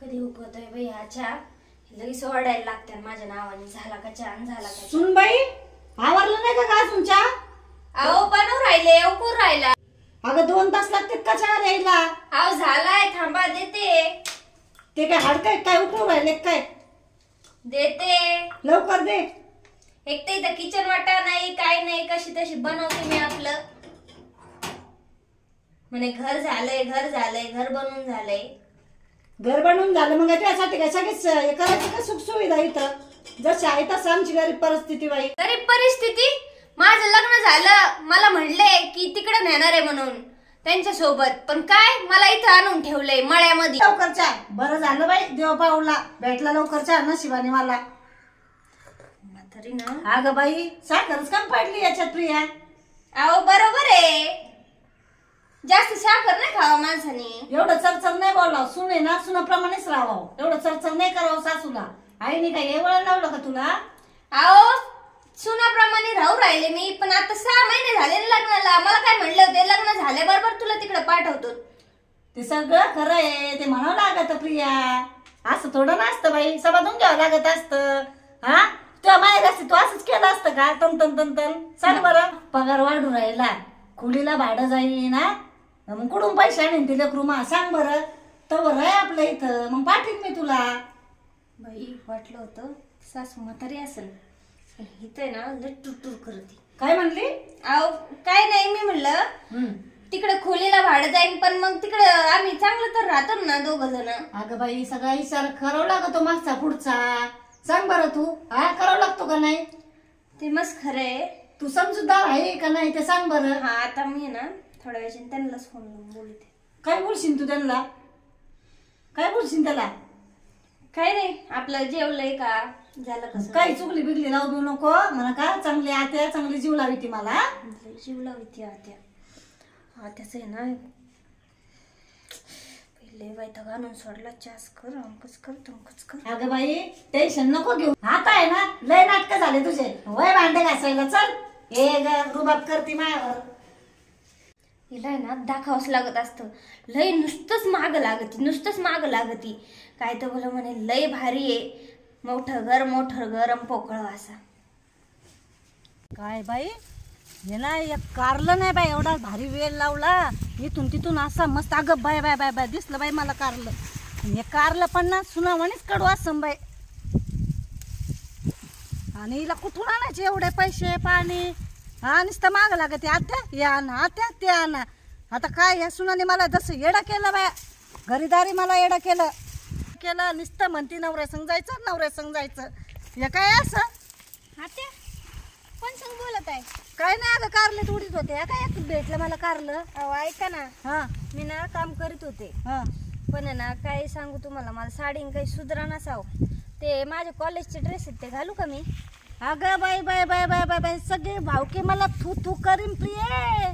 कधी उकळतोय बाई हा चहा लगेच ओरडायला लागतात माझ्या नावाने. झाला का चहा? झाला का? सुन बाई, आवरलं नाही का अजून चहा? अहो बनवून राहिले, उकळून राहिला. अगं 2 तास लागतात का चहा द्यायला? अहो झालाय, थांबा देते. ते काय हडकाय काय उकळून राहिले काय? देते लवकर दे. एक तर इथं किचन वाटा नाही, काय नाही, कशी तशी बनवते मी आपलं. म्हणे घर झालंय, घर झालंय, घर बनवून झालंय. घर बनवून झालं मग त्यासाठी काय सगळेच हे करायचं का सुख सुविधा इथं? जशी आहे तसं आमची गरीब परिस्थिती बाई. गरीब परिस्थिती? माझं लग्न झालं, मला म्हणले की तिकडे नेणार आहे म्हणून त्यांच्या सोबत, पण काय मला इथं आणून ठेवलंय मळ्यामध्ये. लवकर चहा. बरं झालं बाई, देव पावला भेटला लवकर चहा नशिबाने मला. तरी ना अगं बाई, साखरच कम पडली याच्यात प्रिया. अहो बरोबर आहे, जास्त साखर नाही खावा माणसाने. एवढं चरचर नाही बोलावं. सुने ना सुनाप्रमाणेच राहावं. एवढं चरचर नाही करावं सासूला. आईने काय हे वळण लावलं का तुला? अहो सुनाप्रमाणे राहू राहिले मी, पण आता 6 महिने झाले ना लग्नाला. मला काय म्हणले होते लग्न झाल्याबरोबर तुला तिकडे पाठवतो. ते सगळं खरं आहे, ते म्हणावं लागत प्रिया. असं थोडं नसतं बाई, समजून घ्यावं लागत असतं. हा तुझ्या माहेर असते तू असंच केलं असतं का? तन तन तन तन. सांग बरं, पगार वाढू राहिला, खोलीला भाडं जाईन ना, मग कुठून पैसे आणीन ते लेकरू मा? सांग बरं. तर आहे आपलं इथं, मग पाठीन मी तुला. बाई वाटलं होतं सासू म्हातारी असेल, इथं ना लय टुरटुर करते. काय म्हणली? अहो काय नाही, मी म्हणलं तिकडे खोलीला भाडं जाईन, पण मग तिकडे आम्ही चांगलं तर राहतो ना 2 जण. अगं बाई, सगळा विचार करावं लागतो मागचा पुढचा. सांग बरं तू, हा करावं लागतो का नाही? ते मस्त खरं आहे. तू समजूतदार आहे का नाही ते सांग बरं. हा आता मी ना थोड्या वेळाने त्यांनाच फोन लावून बोलते. काय बोलशील तू त्यांना? काय बोलशील त्याला? काय नाही, आपलं जेवलंय का, झालं कसं? काही चुकली बिगली लावू देऊ नको म्हणा का. चांगली आत्या, चांगली जीव लावी ती मला. जीव लावी ती आत्या. आत्याच आहे ना पहिले वैताग आणून सोडला. चास कर, अंकच कर, तंकच कर. अगं बाई टेन्शन नको घेऊ. आता आहे ना लय नाटक झाले तुझे. वय भांडे घासायला चल. हे रुबाब करती मायावर. हिला आहे ना दाखवावंच लागत असतं. लय नुसतंच माग लागती, नुसतंच माग लागती. काय तर बोला म्हणे लय भारी आहे, मोठं घर पोकळ असा. काय बाई, हे ना एक कारलं नाही बाई, एवढा भारी वेळ लावला इथून तिथून असा मस्त. अगं बाय बाय बाय बाय दिसलं बाई मला कारलं. हे कारलं पण ना सुनावणीच कडू असं बाई. आणि हिला कुठून आणायचे एवढे पैसे पाणी? हा नुसतं माग लागते. आत्या हे आणा, आत्या ते आणा. आता काय ह्या सुनाने मला जसं येडं केलं बाया, घरीदारी मला येडं केलं. नुसतं म्हणती नवऱ्या संग जायचं, नवऱ्या संग जायचं. हे काय असं? आत्या कोण संग बोलत आहे? काय नाही अगं, कारले तोडीत होते. काय एक भेटलं मला कारलं. अहो ऐका ना, हा मी ना काम करीत होते, हा पण आहे ना काय सांगू तुम्हाला, मला साडी काही सुधरा नसावं. ते माझे कॉलेजचे ड्रेस आहेत ते घालू का मी? अगं बाई bye bye bye bye bye, सगळे भावके मला थू थू करीन प्रिये.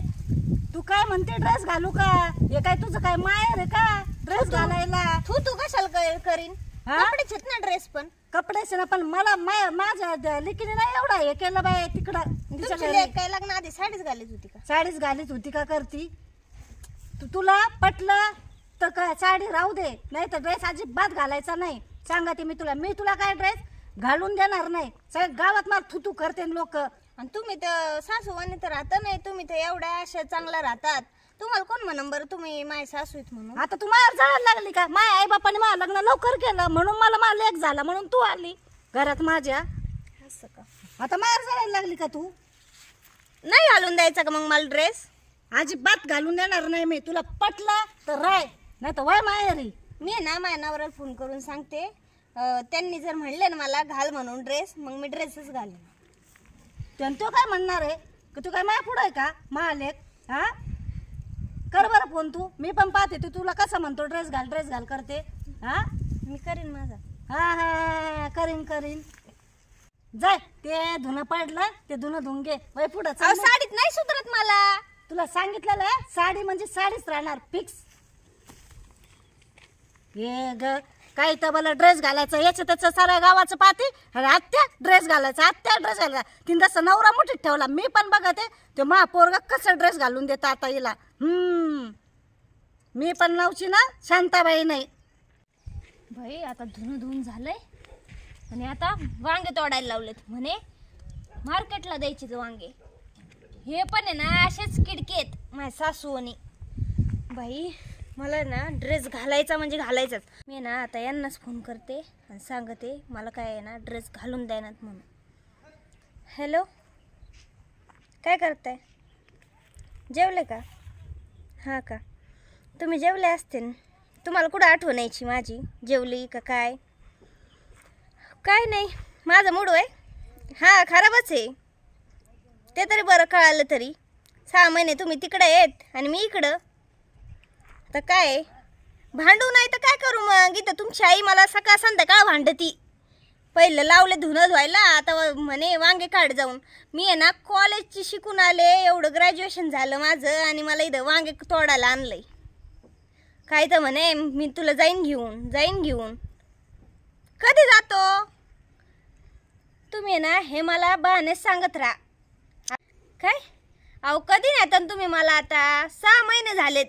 तू काय म्हणते ड्रेस घालू का? हे काय तुझं काय माहेर आहे का ड्रेस घालायला? तू कशाला करीन? कपडेच आहेत ना ड्रेस, पण कपड्याचे ना, पण मला माझ्या लेकीने नाही एवढा हे केलं बाय तिकडं. काय लग्न आधी साडीच घालीत होती का? साडीच घालीत होती का करती? तुला पटलं तर काय साडी राहू दे, नाही तर ड्रेस अजिबात घालायचा नाही. सांगते मी तुला काय ड्रेस घालून देणार नाही. सगळ्या गावात मला थुतू करते लोक. आणि तुम्ही तर सासूवानी तर राहता नाही, तुम्ही तर एवढ्या अशा चांगल्या राहतात. तुम्हाला कोण म्हणून बरं तुम्ही माझी सासू आहेत म्हणून? आता तू माझ्यावर जळायला लागली का? माझ्या आई बापाने माझं लग्न लवकर केलं म्हणून मला लेक झाला, म्हणून तू आली घरात माझ्या. असं का? आता माझ्यावर जळायला लागली का? तू नाही घालून द्यायचा का मग मला ड्रेस? अजिबात घालून देणार नाही मी. तुला पटलं तर राय, नाही तर वय माहेरी. मी ना माझ्या नवऱ्याला फोन करून सांगते, त्यांनी जर म्हणले ना मला घाल म्हणून ड्रेस, मग मी ड्रेसच घालेन. त्यानं तो काय म्हणणार आहे की तू काय माया पुढं आहे का महालेख? हा कर बरं फोन तू, मी पण पाहते तू तुला कसं म्हणतो ड्रेस घाल करते. हा मी करीन माझा. हा हा करीन. जाय ते धुणं पडलं ते धुणं धुवून घे. वय पुढं साडीत नाही सुधरत मला. तुला सांगितलेलं आहे साडी म्हणजे साडीच राहणार फिक्स. ये ग काही तर मला ड्रेस घालायचं याचं त्याचं साऱ्या गावाचं पाहते. आत्या ड्रेस घालायचा, आत्या ड्रेस घालायचा. तिने जसं नवरा मुठीत ठेवला मी पण बघते ते महापोरगा कसं ड्रेस घालून देता आता हिला. मी पण नवची ना शांताबाई नाही. भाई आता धुवून झालंय आणि आता वांगे तोडायला लावलेत म्हणे मार्केटला द्यायचे ते वांगे. हे पण आहे ना असेच किडके आहेत माझ्या सासू आणि बाई. मला ना ड्रेस घालायचा म्हणजे घालायचाच. मी ना आता यांनाच फोन करते आणि सांगते मला काय आहे ना ड्रेस घालून द्यानात म्हणून. हॅलो, काय करताय? जेवले का? हां का, तुम्ही जेवले असते ना. तुम्हाला कुठं आठवण यायची माझी जेवली का काय? काय नाही, माझा मूड आहे हां खराबच आहे. ते तरी बरं कळालं तरी. 6 महिने तुम्ही तिकडे येत आणि मी इकडं. तर काय भांडू नाही तर काय करू मग? इथं तुमची आई मला सकाळ संध्याकाळ भांडती. पहिलं लावले धुणं धुवायला, आता म्हणे वांगे काढ जाऊन. मी आहे ना कॉलेजची शिकून आले, एवढं ग्रॅज्युएशन झालं माझं आणि मला इथं वांगे तोडायला आणलंय. काय तर म्हणे मी तुला जाईन घेऊन. कधी जातो तुम्ही ना? हे मला बहाणे सांगत राहा. काय अहो कधी नाही तर तुम्ही मला आता 6 महिने झालेत.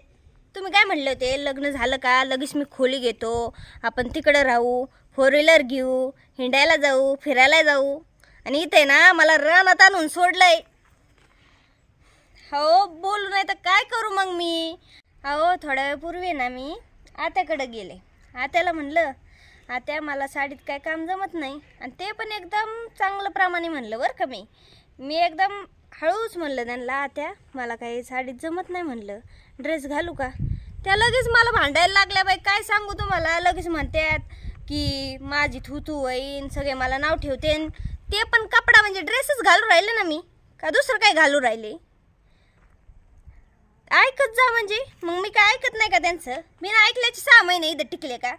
तुम्ही काय म्हणले होते लग्न झालं का लगेच मी खोली घेतो, आपण तिकडं राहू, 4 व्हीलर घेऊ, हिंडायला जाऊ, फिरायला जाऊ. आणि इथे ना मला रानात आणून सोडलंय. हो बोलू नाही तर काय करू मग मी? अहो थोड्या वेळपूर्वी ना मी आत्याकडे गेले. आत्याला म्हणलं आत्या मला साडीत काय काम जमत नाही. आणि ते पण एकदम चांगलं प्रमाणे म्हणलं बरं का. मी एकदम हळूच म्हणलं त्यांना आत्या मला काही साडीत जमत नाही म्हणलं, ड्रेस घालू का? त्या लगेच मला भांडायला लागल्या. बाई काय सांगू तुम्हाला, लगेच म्हणतात की माझी थू होईन, सगळे मला नाव ठेवते. ते पण कपडा म्हणजे ड्रेसच घालू राहिले ना मी, का दुसरं काय घालू राहिले? ऐकत जा म्हणजे मग मी काय ऐकत नाही का त्यांचं? मी ना ऐकल्याचे 6 महिने इथं टिकले का?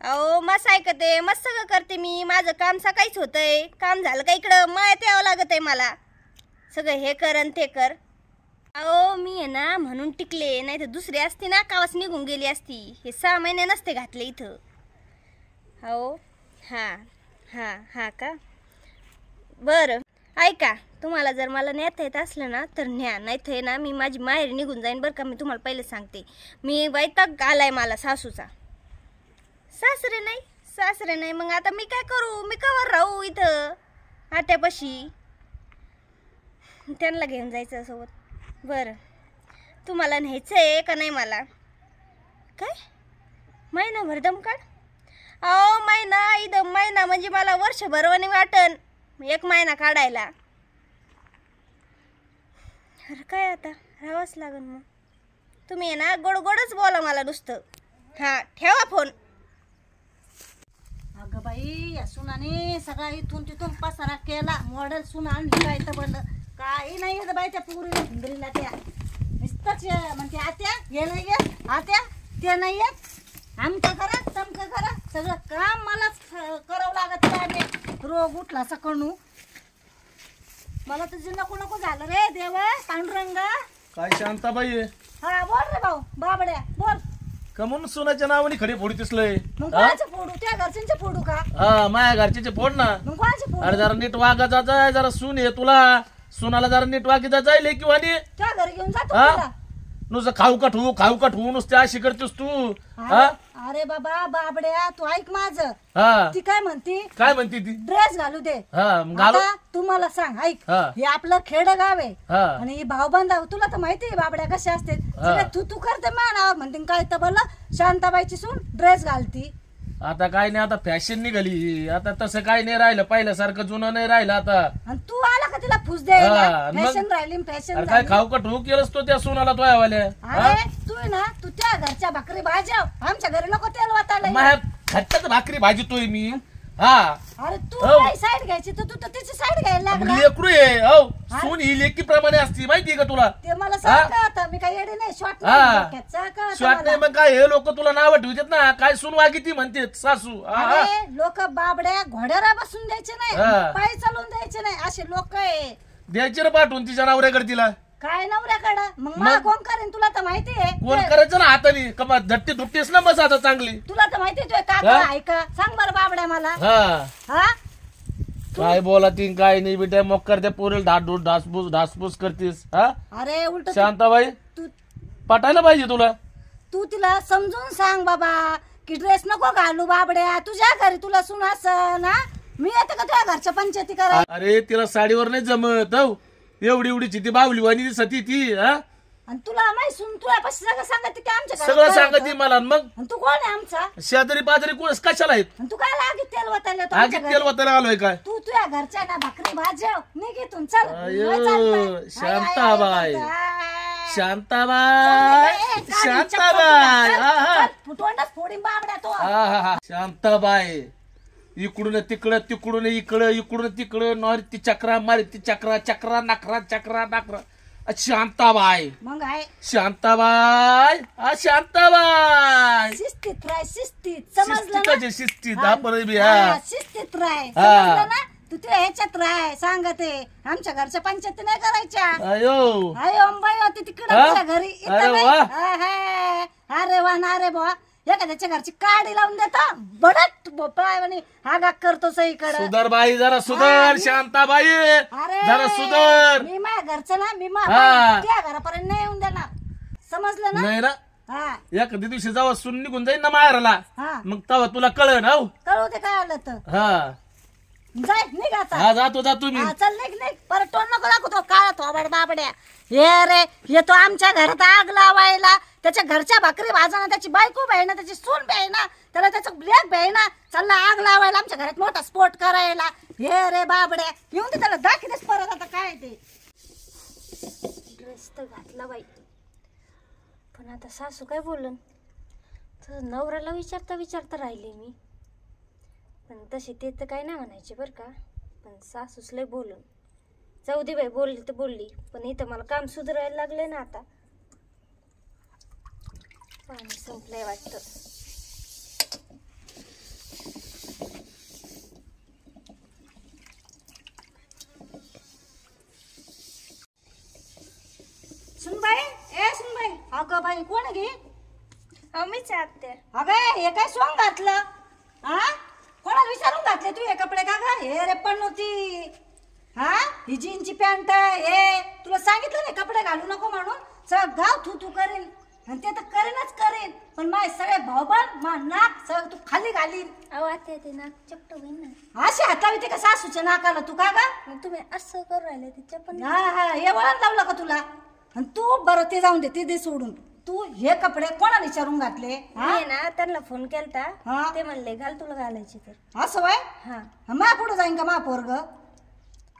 अहो मस्त ऐकते, मस्त सगळं करते मी. माझं काम सकाळीच होतंय. काम झालं का इकडं मळ्यात यावं लागत आहे मला. सगळं हे कर आणि ते कर. अहो मी आहे ना म्हणून टिकले, नाही तर दुसरी असती ना कावाच निघून गेली असती. हे 6 महिने नसते घातले इथं. हो हां का बरं ऐका, तुम्हाला जर मला नेता येत असलं ना तर न्या, नाही तर ना मी माझी माहेर निघून जाईन बरं का. मी तुम्हाला पहिले सांगते, मी वैताग आलाय मला सासूचा. सासरे नाही मग आता मी काय करू? मी कवर राहू इथं आत्यापाशी? त्यांना घेऊन जायचं सोबत. बरं तुम्हाला न्यायचं आहे का नाही मला? काय महिनाभर दम काढ? अहो महिना म्हणजे मला वर्षभरवानी वाटन 1 महिना काढायला. अरे काय आता राहावंच लागन मग. तुम्ही आहे ना गोडच बोला मला नुसतं. हां ठेवा फोन. अगं बाई या सुनाने सगळा इथून तिथून पसारा केला. मॉडेल सुना आणली काय तर बनलं काही नाही येत बाई त्या पुरीला हिंदरीला. त्या नुसतंच म्हणते आत्या हे नाही येत, आत्या ते नाही येत, आमचं करा तमकं करा, सगळं काम मलाच करावं लागत. काय रोग उठला सकणू मला तुझं नको झालं रे देवा पांडुरंग. काय शांताबाई? हा बोल रे भाऊ बाबड्या बोल. का म्हणून सोनाच्या नावाने खडे फोडी दिसलंय? मग कोणाचं फोडू? त्या घरच्यांचे फोडू का? हा माझ्या घरचे फोड ना. मग कोणाचे फोडू? अरे जरा नीट वागायचा जाय, जरा सून आहे तुला, सुनाला जरा नीट वागायचा जाय किंवा त्या घरी घेऊन जातो हा तुला. नुसतं खाऊ का ठेवू नुसते अशी करतेस तू. हा अरे बाबा बाबड्या तू ऐक माझं. हा ती काय म्हणती ती? ड्रेस घालू दे. हा घालू. आता तू मला सांग ऐक, हा. हे आपलं खेडगाव आहे हा आणि भाऊबंदा तुला तर माहिती आहे बाबड्या कशा असते. सगळे तू करते नावावर म्हणते काय तर बोलला शांताबाईची सून ड्रेस घालती. आता काय नाही, आता फॅशन निघाली. आता तसं काय नाही राहिलं, पहिल्यासारखं जुनं नाही राहिलं आता. आणि तू आला का तिला फुस द्यायला? हा, मग? फॅशन राहिली फॅशन. अरे काय खाऊ का ठेवू केलंस तो त्या सुनाला तो वाल्या? अरे तू ना तू त्या घरच्या भाकरी भाज्या आमच्या घरी नको तेल वाटायला. माझ्या खट्टाच भाकरी भाजीतोय मी. हा अरे तू हो. काय साईड घ्यायची तर तू तर तिची साईड घ्यायला लागला. लेकरू आहे हो, सून ही लेकी प्रमाणे असती माहितीये का तुला? ते मला सांग का आता मी काही येडे नाही शॉर्ट हा. का स्वाट नाही मग काय हे लोक तुला नाव ठेवतात ना, काय सून वागी ती म्हणते सासू. लोक बाबड्या घोड्याला बसून द्यायचे नाही, हा. पाय चालून द्यायचे नाही असे लोक आहे. द्यायची रे पाठवून तिच्या नवऱ्याकडे तिला. काय नवऱ्याकडं मग मला कोण करेन? तुला तर माहिती आहे कोण करायचं ना हाताने कमा झट्टी दुट्टीस ना बस आता चांगली. तुला तर माहिती आहे का ऐका सांग बरं बाबड्या मला. हा काय बोला ती काय नाही बेटा, मग करते पोरेल ढासपूस करतीस. हा अरे उलट शांताबाई तू पटायला पाहिजे तुला. तू तिला समजून सांग बाबा. की ड्रेस नको घालू बाबड्या, तुझ्या घरी तुला सून असं ना, मी येते का तुझ्या घरच्या पंचायती करा. अरे तिला साडीवर नाही जमत हो, एवढी एवढीची ती बावली वाणी दिसती ती. हा आणि तुला माहिती सून तुला पाशी सगळं सांगते की आमच्या घरात सगळं काय सांगते होतं. मला. मग आणि तू कोण आहे आमचा? शेजारी पाजारी कोण कशाला आहेत? आणि तू काय आगी तेल वतायला येतो आगीत आमच्या तेल घरी? वतायला आलोय काय? तू तुझ्या घरच्या ना भाकरी भाजव निघितून चल. अयो, लय चालतंय. शांताबाई. हाय, हाय, हाय. शांताबाई, शांताबाई. हा फुटवंडच फोडीन बाबड्या तो. हा शांताबाई. इकडून तिकडं तिकडून इकडं इकडून तिकडं नॉरी ती चक्रा मारी ती चक्रा चक्रा नखरा चक्रा नखरा. शांताबाई मग आहे शांताबाई शांताबाई. शिस्तीत राय शिस्तीत, समजलं ना? शिस्तीत शिस्तीत आपण बी. हा शिस्तीत राय, हा. समजलं ना? तू तुझ्या ह्याच्यात राय सांगते, आमच्या घरच्या पंचायती नाही करायच्या. अयो अरे अंबाई होती तिकडे हा? तुझ्या घरी. इथं अरे बाई. वा. हाय, हाय. अरे वा ना रे बुवा, एखाद्याच्या घरची काडी लावून देता बडत भोपळा म्हणे हागा करतो सईकडे. सुधर बाई, जरा हा, सुधर. मी- शांताबाई अरे जरा सुधर. मी माझ्या घरचं ना, मी हा. त्या घरापर्यंत नाही येऊन देणार, समजलं ना? नाही ना, हा एखाद्या दिवशी जेव्हा सून निघून जाईन ना माहेराला, हा मग तेव्हा तुला कळ ना. कळू दे काय आलं तर. हा जाय निघ आता. हा जातो तुम्ही. हा, चल निघ निघ, परत टोन नको दाखवतो काळा थोबाड बाबड्या. हे रे येतो आमच्या घरात आग लावायला, त्याच्या घरच्या भाकरी भाजणं, त्याची बायको बहिणं, त्याची सून बहिणं, त्याला त्याचं ब्लॅक बहिणं चालला आग लावायला आमच्या घरात मोठा स्फोट करायला. हे रे बाबड्या, येऊन दे त्याला दाखवतेस परत आता काय ते. ड्रेस तर घातला बाई, पण आता सासू काय बोलन? तर नवऱ्याला विचारता विचारता राहिले मी. पण तसे ते तर काय नाही म्हणायचे बरं का, पण सासूच लय बोलून. जाऊ दे बाई, बोलली तर बोलली, पण इथं मला काम सुधारायला लागले ना आता. पाणी संपलंय वाटतं. सुनबाई, ए सुनबाई, अगं बाई कोण घे? मीच आत्या. अगं हे काय सोंग घातलं? हा कोणाला विचारून घातले तू हे कपडे? का ग हे रे पण नव्हती. हा ही जीनची पॅन्ट हे तुला सांगितलं नाही कपडे घालू नको म्हणून. सगळं गाव तू करीन आणि ते तर करीनच करीन, पण माझे सगळे भाऊबंद मा नाक सगळं तू खाली घालीन. अहो आत्या, ते नाक चपट होईन ना. अशी हातावी ते का सासूच्या नाकाला तू का ग? मग तुम्ही असं करू राहिले तिच्या पण. हा हा हे वळण लावलं का तुला? आणि तू बरं ते जाऊन दे, ते दे सोडून. तू हे कपडे कोणाला विचारून घातले? हा मी ना त्यांना फोन केलता, हा. ते म्हणले घाल तुला घालायची तर. असं वय हा मा पुढे जाईन का मा पोरग?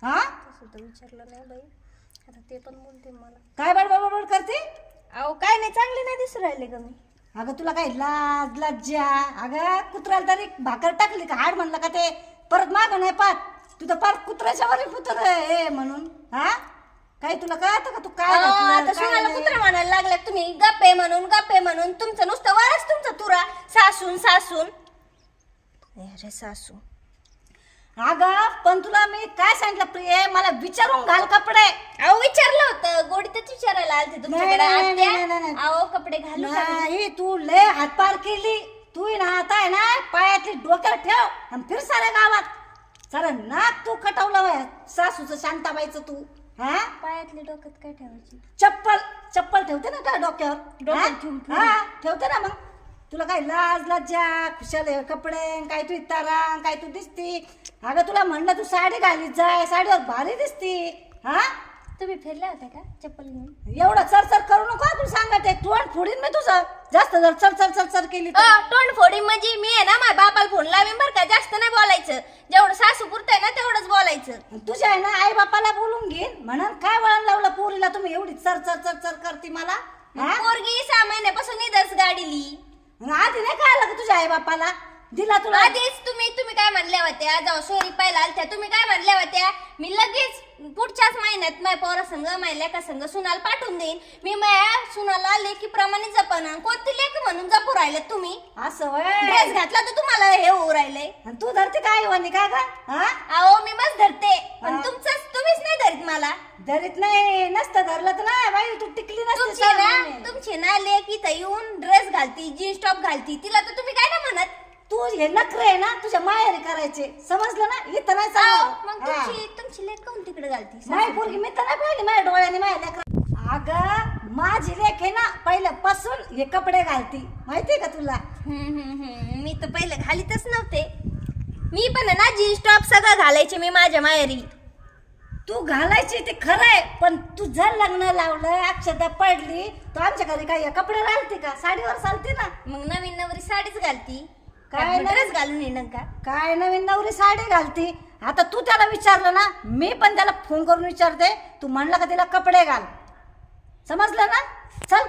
हा तसं तर विचारलं नाही बाई, आता ते पण बोलते मला. काय बडबड करते? अहो काय नाही, चांगले नाही दिसू राहिले का मी? अगं तुला काय लाज लज्जा? अगं कुत्र्याला तरी भाकर टाकली का हाड म्हणलं का ते परत माग नाही पाहत. तू तर पार कुत्र्याच्या वर कुत्र हे म्हणून. हा काय तुला कळतं का तू काय अहो, घातलं, आता काय सुनाला नाही? कुत्रा म्हणायला लागल्या तुम्ही. गप्पे म्हणून तुमचं नुसतं वारच तुमचा तुरा. सासून सासून. अरे सासू. अगं पण तुला मी काय सांगितलं प्रिये, मला विचारून घाल कपडे. अहो विचारलं होतं, गोडीतच विचारायला आलते तुमच्याकडे. नाही, नाही, नाही, आत्या, नाही. अहो कपडे घालू का मी? नाही तू लय हातपार केली. तू ना आता आहे ना पायातली डोक्यावर ठेव आणि फिर साऱ्या गावात. सारं नाक तू खटवलं वय सासूचं शांताबाईचं तू. हा पायातली डोक्यात काय ठेवायची? चप्पल ठेवते ना त्या डोक्यावर. डोक्यात हा? ठेवून हा ठेवते ना. मग तुला काय लाज लज्जा खुशाल हे कपडे काय तू इतारा काय तू दिसती. अगं तुला म्हणलं तू साडी घालीत जाय, साडीवर भारी दिसती. हा तुम्ही फिरल्या होत्या का चप्पल घेऊन? एवढं चरचर करू नको. तू सांगते तोंड फोडीन मी तुझं जास्त जर चरचर केली तर. तोंड फोडी म्हणजे मी आहे ना माझ्या बापाला फोन लावीन बरं का. जास्त नाही बोलायचं, जेवढं सासू पुरतं आहे ना तेवढंच बोलायचं. तुझ्या आहे ना आई बापाला बोलून घेईन म्हणून काय वळण लावलं पोरीला तुम्ही एवढी चरचर करते मला. हा? पोरगी 6 महिन्यापासून इथंच गाडीली. आधी नाही काय आलं का तुझ्या आई बापाला दिला तुला? आधीच तुम्ही काय म्हणल्या होत्या, जाऊ सोरी पाहिला आलत्या, तुम्ही काय म्हणल्या होत्या? मी लगेच पुढच्याच महिन्यात माझ्या पोरा संघ माझ्या लेका संघ सुनाला पाठवून देईन. मी माझ्या सुनाला लेकीप्रमाणे जपन. कोणती लेक म्हणून जपू राहिले तुम्ही? असं वय ड्रेस घातला तर तुम्हाला हे होऊ राहिलंय. आणि तू धरते काय वाणी काय का? हा अहो मी मस्त धरते, पण हा. तुम्हीच नाही धरीत मला. धरीत नाही नसतं धरलं तर नाही बाई तू टिकली नसते. तुमची ना लेक इथं येऊन ड्रेस घालती, जीन्स टॉप घालती, तिला तर तुम्ही काय नाही म्हणत. तू हे नखरे आहे ना तुझ्या माहेरी करायचे, समजलं ना? इथं नाही मग तुमची लेक कोण तिकडे घालती? माझी पोरगी मी तर नाही पाहिली माझ्या डोळ्याने माझ्या लेकरा. अगं माझी लेक आहे ना पहिल्यापासून हे कपडे घालती माहितीये का तुला? मी तर पहिले घालीतच नव्हते. मी पण आहे ना जीन्स टॉप सगळं घालायचे मी माझ्या माहेरी. तू घालायची ते खरं आहे, पण तुझं लग्न लावलं अक्षता पडली तर आमच्या घरी काय कपडे घालते का? साडीवर चालते ना. मग नवीन नवरी साडीच घालती. काय ड्रेस घालून येणं का? काय नवीन नवरी साडी घालती? आता तू त्याला विचारलं ना, मी पण त्याला फोन करून विचारते. तू म्हणला का तिला कपडे घाल, समजलं ना? चल.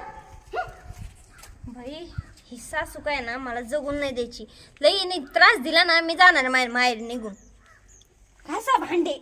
भाई ही सासू काय ना मला जगून नाही द्यायची. लई त्रास दिला ना मी जाणार माहेर निघून. कसा भांडे